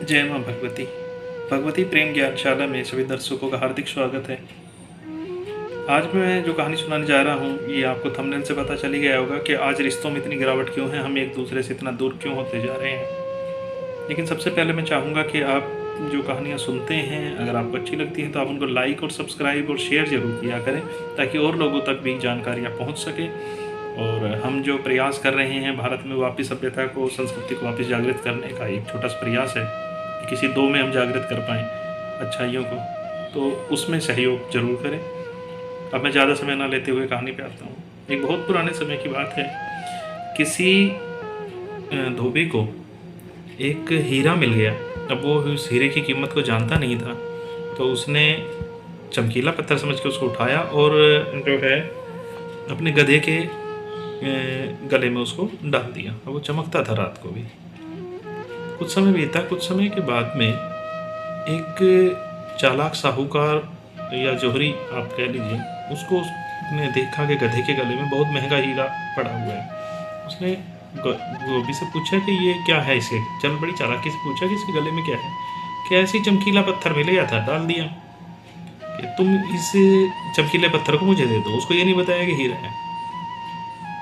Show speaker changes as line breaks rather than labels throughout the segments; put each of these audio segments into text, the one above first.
जय माँ भगवती। भगवती प्रेम ज्ञानशाला में सभी दर्शकों का हार्दिक स्वागत है। आज मैं जो कहानी सुनाने जा रहा हूँ, ये आपको थंबनेल से पता चल ही गया होगा कि आज रिश्तों में इतनी गिरावट क्यों है, हम एक दूसरे से इतना दूर क्यों होते जा रहे हैं। लेकिन सबसे पहले मैं चाहूँगा कि आप जो कहानियाँ सुनते हैं, अगर आपको अच्छी लगती हैं तो आप उनको लाइक और सब्सक्राइब और शेयर ज़रूर किया करें, ताकि और लोगों तक भी जानकारियाँ पहुँच सकें। और हम जो प्रयास कर रहे हैं भारत में वापस सभ्यता को, संस्कृति को वापस जागृत करने का एक छोटा सा प्रयास है, किसी दो में हम जागृत कर पाएँ अच्छाइयों को, तो उसमें सहयोग जरूर करें। अब मैं ज़्यादा समय ना लेते हुए कहानी पे आता हूँ। एक बहुत पुराने समय की बात है। किसी धोबी को एक हीरा मिल गया। अब वो उस हीरे की कीमत को जानता नहीं था, तो उसने चमकीला पत्थर समझ के उसको उठाया और जो है अपने गधे के गले में उसको डाल दिया। अब वो चमकता था रात को भी। कुछ समय बीता। कुछ समय के बाद में एक चालाक साहूकार या जोहरी आप कह लीजिए, उसको उसने देखा कि गधे के गले में बहुत महंगा हीरा पड़ा हुआ है। उसने गोभी से पूछा कि ये क्या है इसके, चल बड़ी चालाकी से पूछा कि इसके गले में क्या है। कि ऐसे ही चमकीला पत्थर मिल गया था, डाल दिया। कि तुम इस चमकीले पत्थर को मुझे दे दो। उसको ये नहीं बताया कि हीरा है।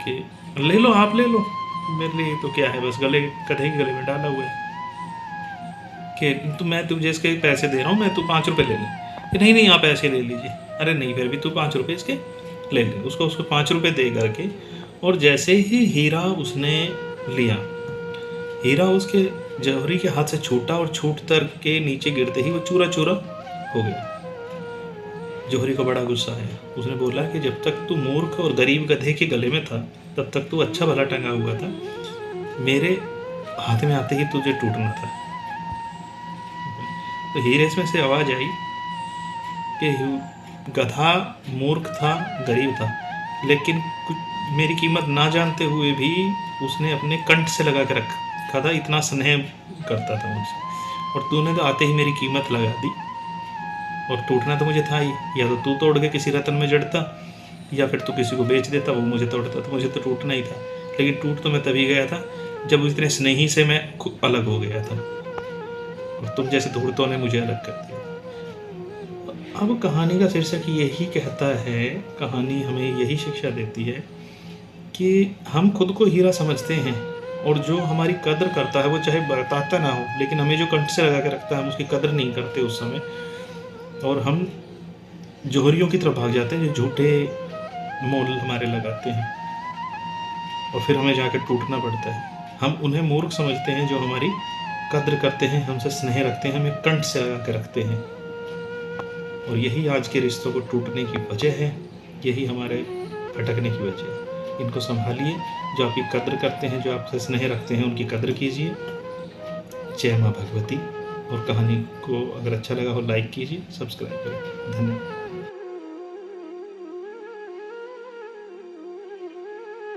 कि ले लो, आप ले लो, मेरे लिए तो क्या है, बस गले गधे के गले में डाला हुआ है। कि तो मैं तुझे इसके पैसे दे रहा हूँ, मैं तू 5 रुपये ले ले। कि नहीं नहीं, आप ऐसे ले लीजिए। अरे नहीं, फिर भी तू 5 रुपये इसके ले ले। उसको 5 रुपये दे करके, और जैसे ही हीरा उसने लिया, हीरा उसके जौहरी के हाथ से छूटा और छूट तर के नीचे गिरते ही वो चूरा चूरा हो गया। जौहरी को बड़ा गुस्सा आया। उसने बोला कि जब तक तू मूर्ख और गरीब गधे के गले में था, तब तक तू अच्छा भला टंगा हुआ था। मेरे हाथ में आते ही तुझे टूटना था। तो हीरे में से आवाज़ आई कि गधा मूर्ख था, गरीब था, लेकिन कुछ मेरी कीमत ना जानते हुए भी उसने अपने कंठ से लगा के रखा था, इतना स्नेह करता था मुझसे। और तूने तो आते ही मेरी कीमत लगा दी। और टूटना तो मुझे था ही, या तो तू तोड़ के किसी रतन में जड़ता, या फिर तू किसी को बेच देता, वो मुझे तोड़ता। तो मुझे तो टूटना ही था। लेकिन टूट तो मैं तभी गया था जब इतने स्नेही से मैं अलग हो गया था, और तुम जैसे धूर्तों ने मुझे अलग कर दिया। अब कहानी का शीर्षक यही कहता है, कहानी हमें यही शिक्षा देती है कि हम खुद को हीरा समझते हैं, और जो हमारी कदर करता है वो चाहे बताता ना हो, लेकिन हमें जो कंठ से लगा के रखता है हम उसकी कदर नहीं करते उस समय, और हम जोहरियों की तरफ भाग जाते हैं जो झूठे मोल हमारे लगाते हैं, और फिर हमें जाकर टूटना पड़ता है। हम उन्हें मूर्ख समझते हैं जो हमारी कद्र करते हैं, हमसे स्नेह रखते हैं, हमें कंठ से लगा के रखते हैं। और यही आज के रिश्तों को टूटने की वजह है, यही हमारे भटकने की वजह है। इनको संभालिए। जो आपकी कद्र करते हैं, जो आपसे स्नेह रखते हैं, उनकी कद्र कीजिए। जय माँ भगवती। और कहानी को अगर अच्छा लगा हो लाइक कीजिए, सब्सक्राइब करें। धन्यवाद।